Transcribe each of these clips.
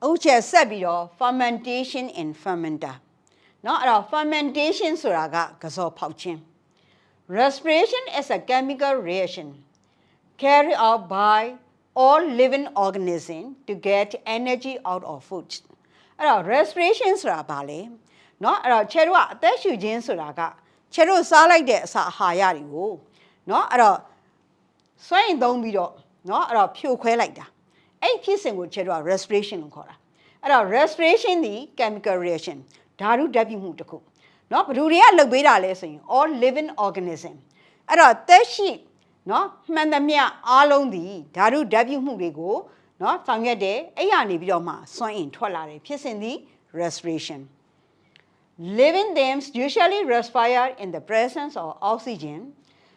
Uche sabiro fermentation in fermenter. No, fermentation suraga gaso pouchin. Respiration is a chemical reaction carried out by all living organisms to get energy out of food. Respiration sura le. No, chero ateshu jin suraga. Chero salai de sa hayari wo. No, swain don't be no, pure like that. A kissing would chero respiration kora. Respiration the chemical reaction. Daru dabi mutako. No, but do real look beta lesson, all living organism. Teshi, no, mandamia alone the Daru dabi mutego, no, Tanya de, Ayani bioma, swain twalare, piercing the respiration. Living things usually respire in the presence of oxygen.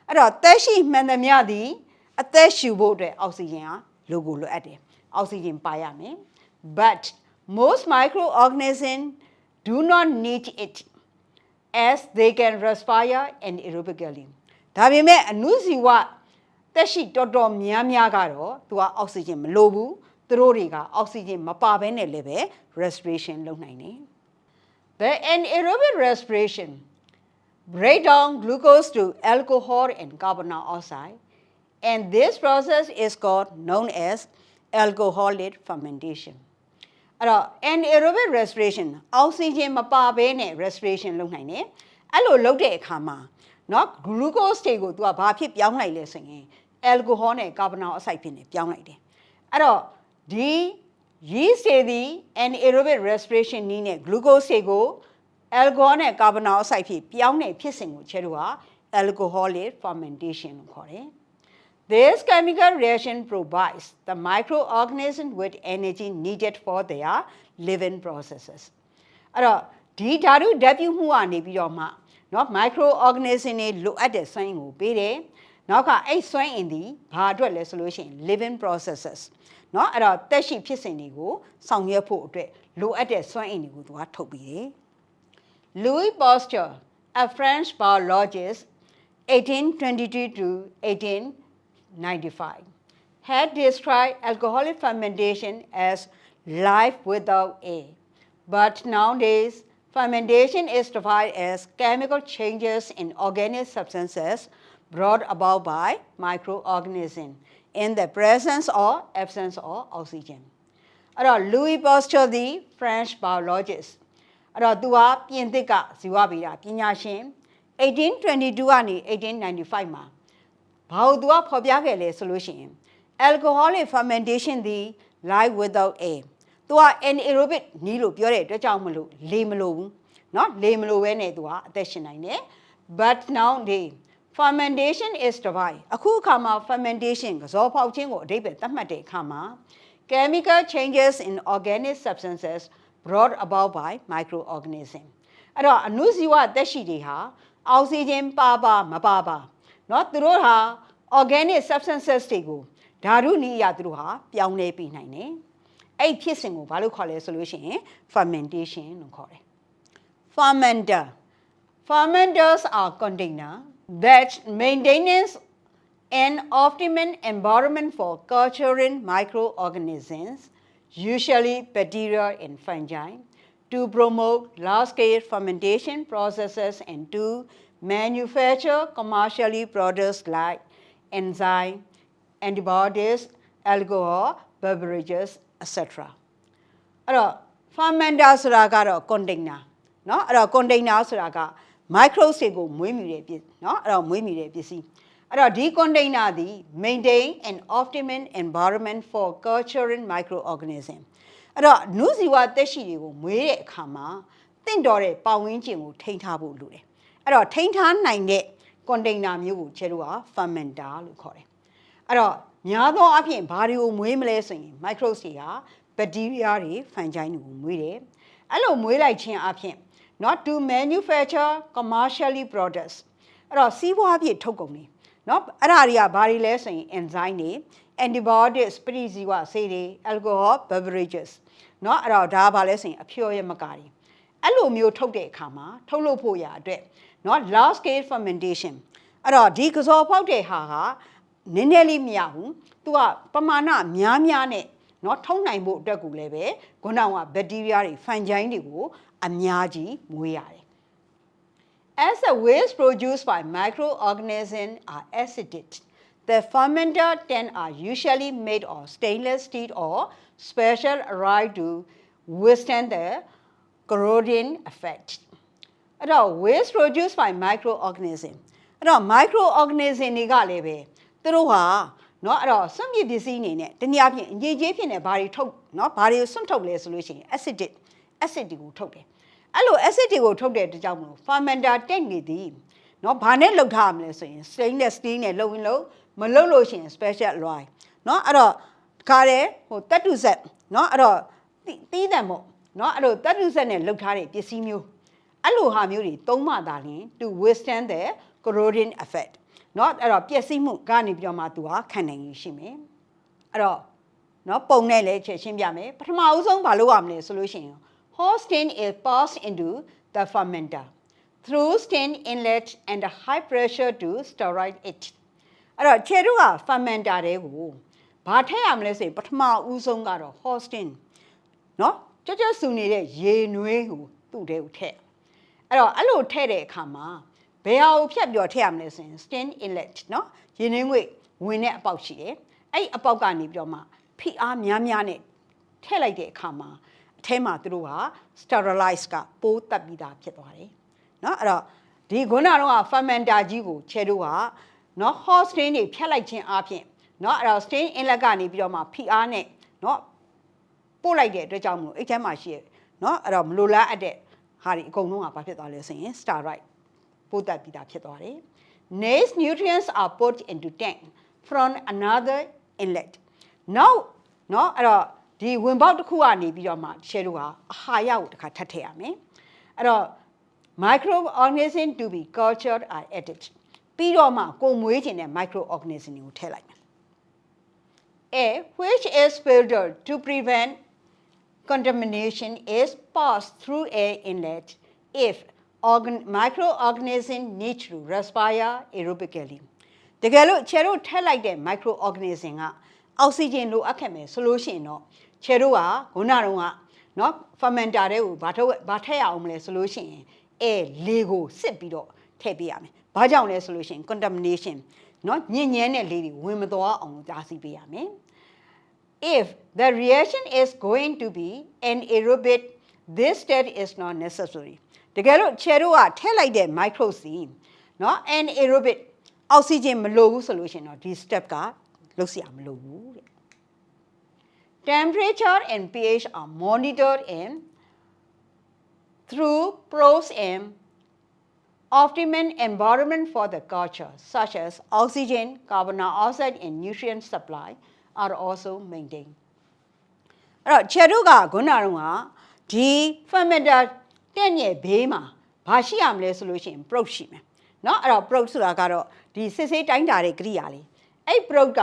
Teshi mandamia the, a teshu boat oxygen, logo at it, oxygen payame. But most microorganisms do not need it as they can respire anaerobically. Dabime anusiwa teshi toto miamyagaro to oxygen lobu, throatiga oxygen mapabene lebe respiration low nine. The anaerobic respiration break down glucose to alcohol and carbon dioxide, and this process is known as alcoholic fermentation. Anaerobic respiration, oxygen mapabene respiration low nine. Allo load kama, not glucose tego to a bapip young like listening, alcohol and carbon dioxide pin young like that. The yeast the anaerobic respiration nine glucose tego, alcohol and carbon dioxide pip young pissing cherua, alcoholic fermentation. This chemical reaction provides the microorganism with energy needed for their living processes. D daru dabu mua nebiyoma, not microorganism look at the sign will be there. Now, a swing in the hardware resolution living processes. Not at a teshi pissinigo, some year portrait, look at the swing in the what to be. Louis Pasteur, a French biologist, 1822 to 1895, had described alcoholic fermentation as life without air. But nowadays, fermentation is defined as chemical changes in organic substances brought about by microorganisms in the presence or absence of oxygen. Louis Pasteur, the French biologist, Dua Pientica, Ziwabira, Pinyashin, 1822 to 1895. Baudua Pobiagale solution. Alcoholic fermentation the life without air. Tua anaerobic nilo pure to chamulu, limelo, not limelo ene dua, attention, but now the fermentation is divided. A cool kama fermentation, because all pouching or debit, tamate kama. Chemical changes in organic substances brought about by microorganisms. Anusiwa deshidiha, oxygen paba mababa. Not through her organic substances tego. Daru ni yadruha, piaune pinine. A kissing of value call solution, fermentation. Fermenter. Fermenters are containers that maintenance an optimum environment for culturing microorganisms, usually bacteria and fungi, to promote large-scale fermentation processes and to manufacture commercially products like enzymes, antibiotics, alcohol, beverages, etc. Fermenter suraga container. No, container suraga microbes go muimire, no, muimire busy. D container the maintain an optimum environment for culturing microorganisms. Nuziwa teshi go muire kama, think dore pawinching will taint habu lure. Taint han nine container mu cherua fermenter lucore. Nyado apien bario muimlessing, microsia, bacteria, fungi muire. Allo muire chin apien, not to manufacture commercially products. Sibo apie tokoni. No, Araria bari lesson enzyme, antibiotics, periziwa, sede, alcohol, beverages. No, Aradaba lesson, a pure magari. Allo mu tote kama, tolo poya de, not large scale fermentation. Dikazo pote haha, nineli miahu, tua pamana miamiane, နော်ထုံးနိုင်ဖို့အတွက်ကိုလည်းပဲခုနကဘက်တီးရီးယားတွေ fungi တွေကိုအများကြီးမွေးရတယ် As the waste produced by microorganisms are acidic, the fermenter tanks are usually made of stainless steel or special alloy to withstand the corrosion effect. အဲ့တော့ waste produced by microorganisms အဲ့တော့ microorganism တွေကလည်းပဲသူတို့ဟာနော်အဲ့တော့စွန့်ပစ်ပစ္စည်းအနေနဲ့တနည်းအားဖြင့်အငြိကျေးဖြစ်နေဘာတွေထုတ်နော်ဘာတွေစွန့်ထုတ်လဲဆိုလို့ရှိရင် acid တွေကိုထုတ်တယ်အဲ့လို acid တွေကိုထုတ်တဲ့အတွက်ကြောင့်မလို့ fermenter tank နေသည်နော်ဘာနဲ့လုပ်ထားရမလဲဆိုရင် stainless steel နဲ့လုပ်ရင်လုပ်မလုပ်လို့ရှိရင် special alloy နော်အဲ့တော့ခါတယ်ဟိုတက်တူဆက်နော်အဲ့တော့တီးတယ်မို့နော်အဲ့လိုတက်တူဆက်နဲ့လုပ်ထားတဲ့ပစ္စည်းမျိုးအဲ့လိုဟာမျိုးတွေသုံးမှသာလျှင် to withstand the corrosion effect နော်အဲ့တော့ပျက်စီးမှုကနေပြီးတော့မှသူကခံနိုင်ရရှိမယ်အဲ့တော့နော်ပုံနဲ့လည်းချက်ရှင်းပြမယ်ပထမအဦးဆုံးဘာလုပ်ရမလဲဆိုလို့ရှိရင် hot steam is passed into the fermenter through steam inlet and high pressure to sterilize it အဲ့တော့ခြေတို့က fermenter တွေကိုဘာထည့်ရမလဲဆိုရင်ပထမဦးဆုံးကတော့ hot steam နော်ကြွဆူနေတဲ့ရေနွေးကိုသူ့ထဲကိုထည့်အဲ့တော့အဲ့လိုထည့်တဲ့အခါမှာဘယ်ဟာကိုဖြတ်ပြီးတော့ထည့်ရမလဲဆိုရင် steam inlet နော်ရေနွေးငွေ့ဝင်တဲ့အပေါက်ရှိတယ်အဲ့အပေါက်ကနေပြီးတော့မှဖိအားများများနဲ့ထည့်လိုက်တဲ့အခါမှာအထဲမှာသူတို့က sterilize ကပိုးတက်ပြီးသားဖြစ်သွားတယ်နော်အဲ့တော့ဒီခုနကတော့ fermenter ကြီးကိုခြေတို့ကနော် hot steam တွေဖြတ်လိုက်ခြင်းအပြင်နော်အဲ့တော့ steam inlet ကနေပြီးတော့မှဖိအားနဲ့နော်ပို့လိုက်တဲ့အတွက်ကြောင့်မလို့အဲ့ထဲမှာရှိရနော်အဲ့တော့မလိုလားအပ်တဲ့ဟာဒီအကုန်လုံးကဘာဖြစ်သွားလဲဆိုရင် sterilize ပိုးတက်ပြီးသားဖြစ်သွားတယ် Next nutrients are put into tank from another inlet now နော်အဲ့တော့ဒီဝင်ပေါက်တစ်ခုကနေပြီးတော့မှရှယ်တို့ကအဟာရကိုတစ်ခါထပ်ထည့်ရမယ်အဲ့တော့ microorganism to be cultured are added ပြီးတော့မှကိုမွေးခြင်းတဲ့ microorganism တွေကိုထည့်လိုက်မယ် A which is filtered to prevent contamination is passed through air inlet if microorganism need to respire aerobically တကယ်လို့ခြေတို့ထည့်လိုက်တဲ့ microorganism ကအောက်ဆီဂျင်လိုအပ်ခဲ့မယ်ဆိုလို့ရှိရင်တော့ခြေတို့ကခုနတုန်းကနော် fermenter တွေကိုဘာထည့်ရအောင်မလဲဆိုလို့ရှိရင်လေကိုစစ်ပြီးတော့ထည့်ပေးရမယ်ဘာကြောင့်လဲဆိုလို့ရှိရင် contamination နော်ညစ်ညမ်းတဲ့လေတွေဝင်မသွားအောင်တားဆီးပေးရမယ် If the reaction is going to be anaerobic this step is not necessary တကယ်လို့ခြေတို့ကထည့်လိုက်တဲ့ micro စီနော် anaerobic အောက်ဆီဂျင်မလိုဘူးဆိုလို့ရှိရင်တော့ဒီ step ကလုပ်စရာမလိုဘူးတဲ့ Temperature and pH are monitored through probes and optimum environment for the culture such as oxygen, carbon dioxide and nutrient supply are also maintained အဲ့တော့ခြေတို့ကခုနကတော့ဒီ fermenter တဲ့ရဲ့ဘေးမှာဘာရှိရမလဲဆိုလို့ရှိရင် probe ရှိမယ်เนาะအဲ့တော့ probe ဆိုတာကတော့ဒီစစ်ဆေးတိုင်းတာတဲ့ကိရိယာလေးအဲ့ probe က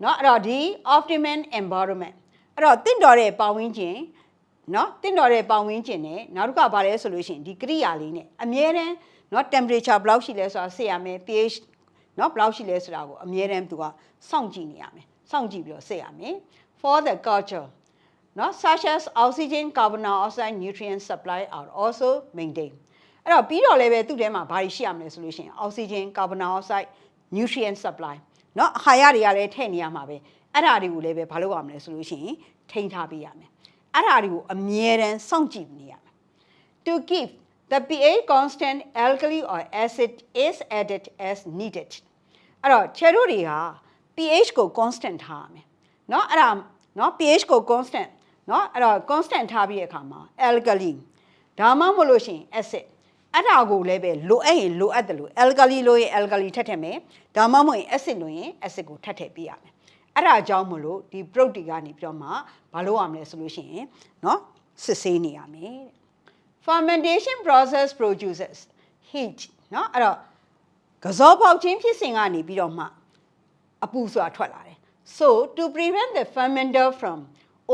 เนาะအဲ့တော့ဒီ optimum environment အဲ့တော့တင့်တော်တဲ့ပတ်ဝန်းကျင်เนาะတင့်တော်တဲ့ပတ်ဝန်းကျင်နဲ့နောက်တစ်ခါဘာလဲဆိုလို့ရှိရင်ဒီကိရိယာလေးနဲ့အမြဲတမ်းเนาะ temperature ဘယ်လောက်ရှိလဲဆိုတာစစ်ရမယ် pH เนาะဘယ်လောက်ရှိလဲဆိုတာကိုအမြဲတမ်းသူကစောင့်ကြည့်နေရမယ်စောင့်ကြည့်ပြီးတော့စစ်ရမယ် for the culture no, such as oxygen, carbon dioxide, nutrient supply are also maintained. အဲ့တော့ပြီးတော့လည်းပဲသူ့ထဲမှာဘာတွေရှိရမလဲဆိုလို့ရှိရင် oxygen, carbon dioxide, nutrient supply เนาะအဟာရတွေကလည်းထည့်နေရမှာပဲအဲ့ဒါတွေကိုလည်းပဲဘာလုပ်ရမလဲဆိုလို့ရှိရင်ထိန်းထားပေးရမယ်အဲ့ဒါတွေကိုအမြဲတမ်းစောင့်ကြည့်နေရမယ် To keep the pH constant, alkali or acid is added as needed. အဲ့တော့ခြေတို့တွေက pH ကို constant ထားရမယ်เนาะအဲ့ဒါเนาะ pH ကို constantเนาะအဲ့တော့ constant ထားပြီးတဲ့အခါမှာ alkali ဒါမှမဟုတ်လို့ရှိရင် acid အဲ့ဒါကိုလည်းပဲလိုအပ်ရင်လိုအပ်တယ်လို့ alkali လို့ရင် alkali ထပ်ထည့်မယ်ဒါမှမဟုတ်ရင် acid လို့ရင် acid ကိုထပ်ထည့်ပေးရမယ်အဲ့ဒါကြောင့်မလို့ဒီ probe တွေကနေပြီးတော့မှဘာလုပ်ရမလဲဆိုလို့ရှိရင်เนาะစစ်ဆေးနေရမယ် fermentation process produces heat เนาะအဲ့တော့ကစောပေါက်ခြင်းဖြစ်စဉ်ကနေပြီးတော့မှအပူဆိုတာထွက်လာတယ် so to prevent the fermenter from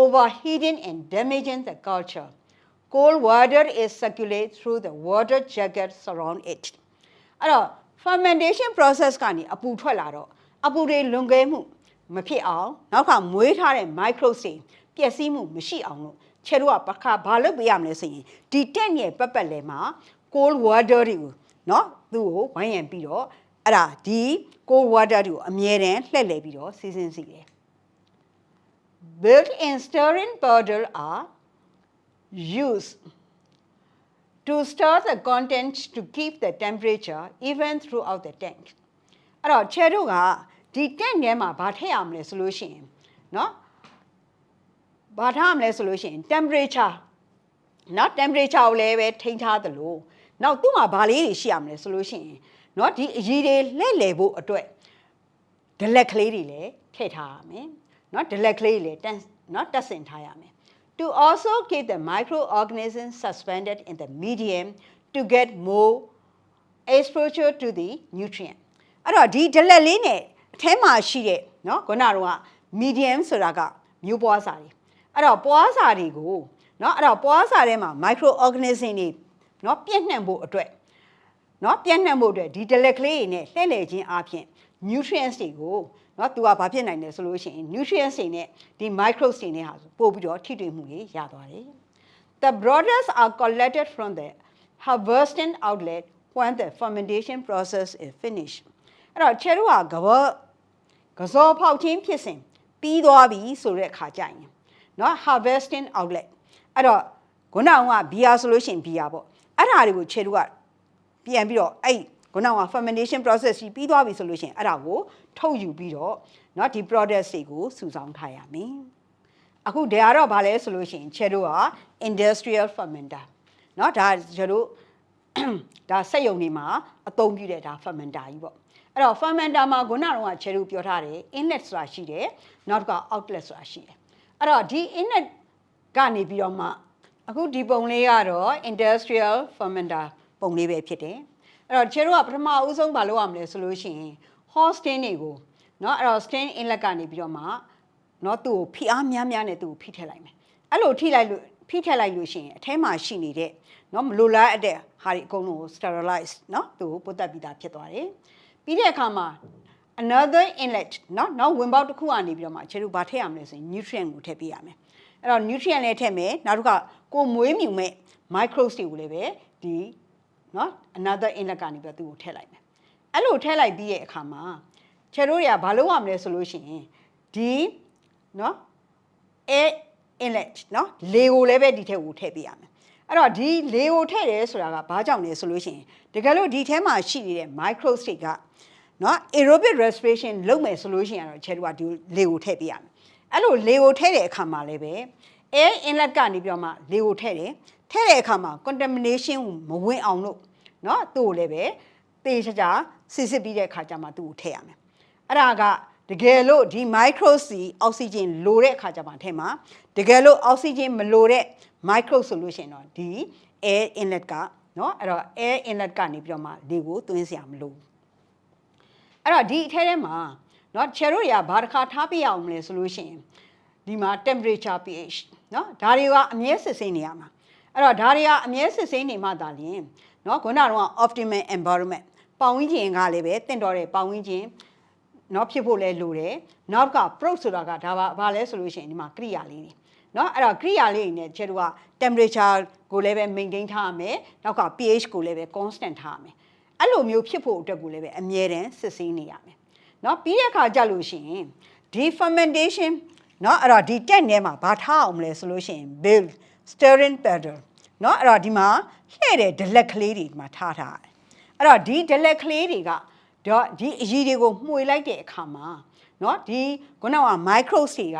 overheating and damaging the culture cold water is circulated through the water jacket surround it အဲ့တော့ fermentation process ကနေအပူထွက်လာတော့အပူတွေလွန်ကဲမှုမဖြစ်အောင်နောက်ခါမွေးထားတဲ့ microbes တွေ ပျက်စီးမှုမရှိအောင်လို့ချဲတို့ကဘာလုပ်ပေးရမလဲဆိုရင်ဒီတက်ရဲ့ပတ်ပတ်လဲမှာ cold water တွေကိုနော်သူ့ကိုဝိုင်းရံပြီးတော့အဲ့ဒါဒီ cold water တွေကိုအမြဲတမ်းလှည့်လည်ပြီးတော့စီးဆင်းစီတယ် built-in stirring powder are used to stir the contents to keep the temperature even throughout the tank အဲ့တော့ချဲတို့ကဒီ tank ထဲမှာဘာထည့်ရမလဲဆိုလို့ရှိရင်နော်ဘာထားရမလဲဆိုလို့ရှိရင် temperature နော် temperature ကိုလည်းပဲထိန်းထားသလိုနောက်သူ့မှာဘာလေးတွေရှိရမလဲဆိုလို့ရှိရင်နော်ဒီအရည်တွေလှည့်လည်ဖို့အတွက်ဒလက်ကလေးတွေလည်းထည့်ထားရမယ်နော်ဒလက်ကလေးတွေလည်းနော်တက်ဆင်ထားရမယ် to also keep the microorganisms suspended in the medium to get more exposure to the nutrient အဲ့တော့ဒီဒလက်လေးနဲ့အထဲမှာရှိတဲ့နော်ခုနကတော့ medium ဆိုတာကမျိုးပွားစာတွေအဲ့တော့ပွားစာတွေကိုနော်အဲ့တော့ပွားစာထဲမှာ microorganism တွေနော်ပြည့်နှံ့ဖို့အတွက်နော်ပြည့်နှံ့ဖို့အတွက်ဒီဒလက်ကလေးတွေနဲ့လှည့်လည်ခြင်းအပြင် nutrients တွေကိုနော်သူကဘာဖြစ်နိုင်လဲဆိုလို့ရှိရင် nutrients တွေနဲ့ဒီ microbes တွေနဲ့ဟာပို့ပြီးတော့ထိတွေ့မှုတွေရသွားတယ် The products are collected from the harvesting outlet when the fermentation process is finished အဲ့တော့ချဲတို့ကကစောဖောက်ခြင်းဖြစ်စဉ်ပြီးသွားပြီဆိုတဲ့အခါကျရင်နော် harvesting outlet အဲ့တော့ခုနကဘီယာဆိုလို့ရှိရင်ဘီယာပေါ့အဲ့ဒါတွေကိုချဲတို့ကပြန်ပြီးတော့အဲ့ခုနက fermentation process ကြီးပြီးသွားပြီဆိုလို့ရှိရင်အဲ့ဒါကိုထုတ်ယူပြီးတော့เนาะဒီ products တွေကိုစုဆောင်းထားရမယ်အခုဒါကတော့ဗာလဲဆိုလို့ရှိရင်ချဲတို့က industrial fermenter เนาะဒါကျတို့ဒါစက်ရုံတွေမှာအသုံးပြုတဲ့ဒါ fermenter ကြီးပေါ့အဲ့တော့ fermenter မှာခုနကတော့ချဲတို့ပြောထားတယ် inlet ဆိုတာရှိတယ်နောက်က outlet ဆိုတာရှိတယ်အဲ့တော့ဒီ inlet ကနေပြီးတော့မှအခုဒီပုံလေးကတော့ industrial fermenter ပုံလေးပဲဖြစ်တယ်အဲ့တော့ချဲတို့ကပထမအဦးဆုံးမလုပ်ရမလဲဆိုလို့ရှိရင် hot stain တွေကိုเนาะအဲ့တော့ stain inlet ကနေပြီးတော့မှเนาะသူ့ကိုဖိအားများများနဲ့သူ့ကိုဖိထည့်လိုက်မယ်အဲ့လိုဖိထည့်လိုက်လို့ရှိရင်အထဲမှာရှိနေတဲ့เนาะမလိုလားတဲ့ဟာတွေအကုန်လုံးကို sterilize เนาะသူ့ကိုပုတ်တက်ပြီးသားဖြစ်သွားတယ်ပြီးတဲ့အခါမှာ another inlet เนาะနောက်ဝင်ပေါက်တစ်ခုကနေပြီးတော့မှချဲတို့ဘာထည့်ရမလဲဆိုရင် nutrient ကိုထည့်ပေးရမယ်အဲ့တော့ nutrient လည်းထည့်မယ်နောက်တစ်ခါကိုမွေးမြူမဲ့ microbes တွေကိုလည်းပဲဒီเนาะ another inlet ကနေပြီးတော့သူ့ကိုထည့်လိုက်မယ်အဲ့လိုထည့်လိုက်ပြီးတဲ့အခါမှာချဲတို့တွေကဘာလုပ်ရမလဲဆိုလို့ရှိရင်ဒီเนาะ air inlet เนาะလေကိုလည်းပဲဒီထဲကိုထည့်ပေးရမယ်အဲ့တော့ဒီလေကိုထည့်တယ်ဆိုတာကဘာကြောင့်လဲဆိုလို့ရှိရင်တကယ်လို့ဒီထဲမှာရှိနေတဲ့ microbes တွေကเนาะ aerobic respiration လုပ်မယ်ဆိုလို့ရှိရင်တော့ချဲတို့ကဒီလေကိုထည့်ပေးရမယ်အဲ့လိုလေကိုထည့်တဲ့အခါမှာလည်းပဲ air inlet ကနေပြီးတော့မှလေကိုထည့်တယ်ထည့်တဲ့အခါမှာ contamination မဝင်အောင်လို့เนาะသူ့ကိုလည်းပဲတေးချာစစ်ပြီးတဲ့အခါကျမှသူ့ကိုထည့်ရမယ်အဲ့ဒါကတကယ်လို့ဒီ microbes စီအောက်ဆီဂျင်လိုတဲ့အခါကျမှထဲမှာတကယ်လို့အောက်ဆီဂျင်မလိုတဲ့ microbes ဆိုလို့ရှိရင်တော့ဒီ air inlet ကเนาะအဲ့တော့ air inlet ကနေပြီးတော့မှလေကိုသွင်းစရာမလိုဘူးအဲ့တော့ဒီအထဲထဲမှာเนาะချယ်တို့တွေကဘာတစ်ခါထားပြရအောင်လဲဆိုလို့ရှိရင်ဒီမှာ temperature pH เนาะဒါတွေကအမြဲစစ်ဆေးနေရမှာအဲ့တော့ဒါတွေကအမြဲစစ်ဆေးနေမှသာလျှင်เนาะခုနကတော့ optimal environment ပတ်ဝန်းကျင်ကလည်းပဲတင့်တော်တဲ့ပတ်ဝန်းကျင်เนาะဖြစ်ဖို့လဲလိုတယ်နောက်က probe ဆိုတာကဒါဘာလဲဆိုလို့ရှိရင်ဒီမှာကိရိယာလေးတွေเนาะအဲ့တော့ကိရိယာလေးတွေနဲ့ကျတို့က temperature ကိုလည်းပဲ maintain ထားရမယ်နောက်က pH ကိုလည်းပဲ constant ထားရမယ်အဲ့လိုမျိုးဖြစ်ဖို့အတွက်ကိုလည်းပဲအမြဲတမ်းစစ်ဆေးနေရမယ်เนาะပြီးတဲ့အခါကြလို့ရှိရင်ဒီ fermentation เนาะအဲ့တော့ဒီတက်ထဲမှာဘာထားအောင်မလဲဆိုလို့ရှိရင် build stirring powder เนาะအဲ့တော့ဒီမှာလှည့်တဲ့ဒလက်ကလေးတွေဒီမှာထားတယ်အဲ့တော့ဒီဒလက်ကလေးတွေကဒီအရည်တွေကိုမှွေလိုက်တဲ့အခါမှာเนาะဒီခုနက microbes တွေက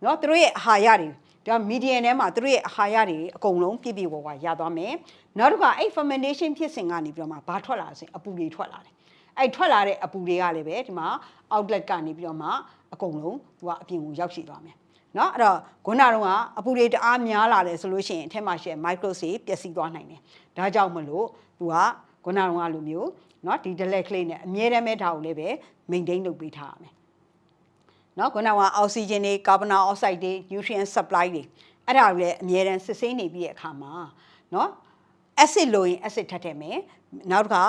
เนาะသူတို့ရဲ့အာဟာရတွေဒါ medium ထဲမှာသူတို့ရဲ့အာဟာရတွေအကုန်လုံးပြည့်ပြည့်ဝဝရသွားမယ်နောက်တစ်ခါအဲ့ fermentation ဖြစ်စဉ်ကနေပြီးတော့မှဘာထွက်လာဆိုရင်အပူတွေထွက်လာတယ်အဲ့ထွက်လာတဲ့အပူတွေကလည်းပဲဒီမှာ outlet ကနေပြီးတော့မှအကုန်လုံးသူကအပြင်ကိုရောက်ရှိသွားမယ်เนาะအဲ့တော့ခုနကအပူတွေတအားများလာတယ်ဆိုလို့ရှိရင်အထက်မှာရှိတဲ့ microbes တွေပျက်စီးသွားနိုင်တယ်ဒါကြောင့်မလို့သူကခုနကလိုမျိုးเนาะဒီ delay ကလေးနဲ့အမြဲတမ်းပဲဒါကိုလည်းပဲ maintain လုပ်ပေးထားရမယ်เนาะခုနကအောက်ဆီဂျင်တွေကာဗွန်ဒိုင်အောက်ဆိုက်တွေ nutrient supply တွေအဲ့ဒါတွေလည်းအမြဲတမ်းစစ်ဆေးနေပြီးတဲ့အခါမှာเนาะ acid လို့ရင် acid ထပ်ထည့်မယ်နောက်တစ်ခါ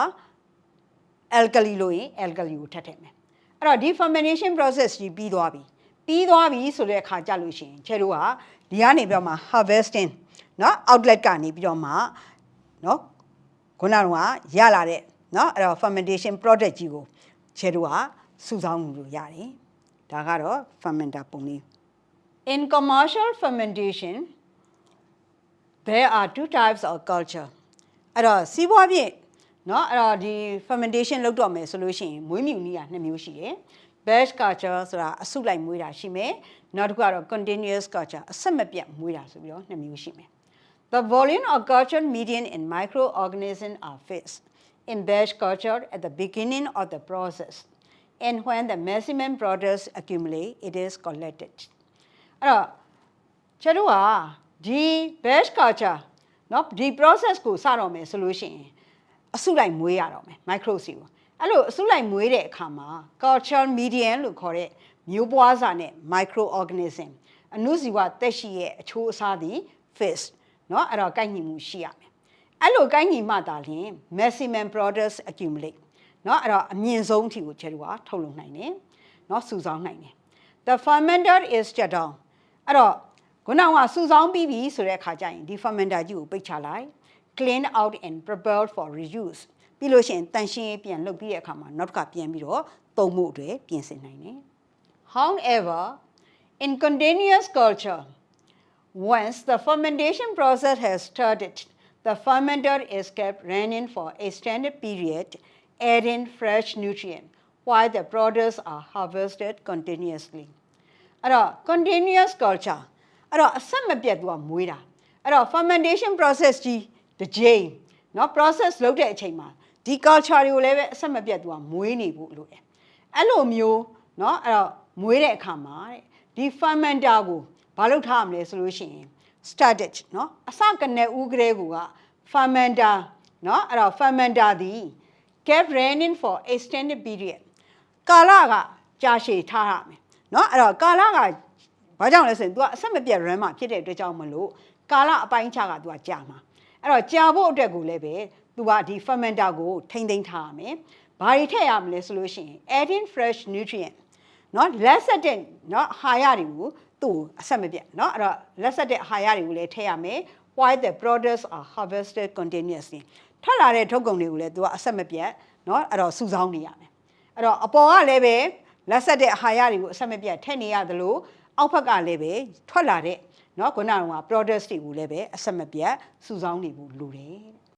alkali လို့ရင် alkali ကိုထပ်ထည့်မယ်အဲ့တော့ဒီ fermentation process ကြီးပြီးသွားပြီ ပြီးသွားပြီဆိုတဲ့အခါကြလို့ရှိရင်ကျဲတို့ကဒီကနေပြီးတော့မှ harvesting เนาะ outlet ကနေပြီးတော့မှเนาะခုနကရလာတဲ့เนาะအဲ့တော့ fermentation product ကြီးကိုကျဲတို့ကစုဆောင်းလို့ရတယ်ဒါကတော့ fermenter ပုံလေး In commercial fermentation there are two types of culture အဲ့တော့စီးပွားဖြစ်เนาะအဲ့တော့ဒီ fermentation လုပ်တော့မယ်ဆိုလို့ရှိရင်မွေးမြူနည်းက2မျိုးရှိတယ် batch culture ဆိုတာအစုလိုက်မွေးတာရှိမယ်နောက်တစ်ခုကတော့ continuous culture အဆက်မပြတ်မွေးတာဆိုပြီးတော့2မျိုးရှိမယ် The volume of cultured medium in microorganisms are fixed in batch culture at the beginning of the process and when the maximum products accumulate it is collected အဲ့တော့ကျတို့ကဒီ batch culture เนาะဒီ process ကိုစတော့မယ်ဆိုလို့ရှိရင်အစုလိုက်မွေးရတော့မယ် micro စီကိုအဲ့လိုအစုလိုက်မွေးတဲ့အခါမှာ cultural medium လို့ခေါ်တဲ့မျိုးပွားစာနဲ့ microorganism အဏုဇီဝသက်ရှိရဲ့အချိုးအစားသည် fixed เนาะအဲ့တော့ကိုက်ညီမှုရှိရမယ်အဲ့လိုကိုက်ညီမှသာလျှင် maximum products accumulate เนาะအဲ့တော့အမြင့်ဆုံးအထိကိုကျတို့ကထုတ်လုပ်နိုင်တယ်เนาะစုဆောင်းနိုင်တယ် The fermenter is shut down အဲ့တော့ခုနကစုဆောင်းပြီးပြီဆိုတဲ့အခါကျရင်ဒီ fermenter ကြီးကိုပိတ်ချလိုက် clean out and prepared for reuse ပြီးလို့ရှိရင်တန်ရှင်းရေးပြန်လုပ်ပြီးတဲ့အခါမှာနောက်တစ်ခါပြန်ပြီးတော့သုံးဖို့အတွက်ပြင်ဆင်နိုင်တယ် However in continuous culture once the fermentation process has started the fermenter is kept running for extended period adding fresh nutrient while the products are harvested continuously အဲ့တော့ continuous culture အဲ့တော့အဆက်မပြတ်သူကမွေးတာအဲ့တော့ fermentation process ကြီးတစ်ချိန်เนาะ process လုပ်တဲ့အချိန်မှာဒီ culture တွေကိုလည်းပဲအဆက်မပြတ်သူကမွေးနေဖို့လိုတယ်အဲ့လိုမျိုးเนาะအဲ့တော့မွေးတဲ့အခါမှာဒီ fermenter ကိုဘာလုပ်ထားရမလဲဆိုလို့ရှိရင် started เนาะအစကနေဦးကလေးက fermenter เนาะအဲ့တော့ fermenter ဒီ kept running for extended period ကာလကကြာရှည်ထားရမယ်เนาะအဲ့တော့ကာလကဘာကြောင့်လဲဆိုရင် तू အဆက်မပြတ် run မှာဖြစ်တဲ့အတွက်ကြောင့်မလို့ကာလအပိုင်းခြားက तू ကြာမှာအဲ့တော့ကြာဖို့အတွက်ကိုလည်းပဲ तू ကဒီ fermenter ကိုထိမ့်သိမ်းထားရမယ်ဘာတွေထည့်ရမလဲဆိုလို့ရှိရင် adding fresh nutrient เนาะလက်ဆက်တဲ့เนาะဟာရတွေကိုသူ့အဆက်မပြတ်เนาะအဲ့တော့လက်ဆက်တဲ့ဟာရတွေကိုလည်းထည့်ရမယ် while the products are harvested continuously ထွက်လာတဲ့ထုတ်ကုန်တွေကိုလည်း तू ကအဆက်မပြတ်เนาะအဲ့တော့စုဆောင်းနေရမယ်အဲ့တော့အပေါ်ကလည်းပဲလက်ဆက်တဲ့ဟာရတွေကိုအဆက်မပြတ်ထည့်နေရသလိုအောက်ဘက်ကလည်းပဲထွက်လာတဲ့เนาะခုနက products တွေကိုလည်းပဲအဆက်မပြတ်စုဆောင်းနေဖို့လိုတယ်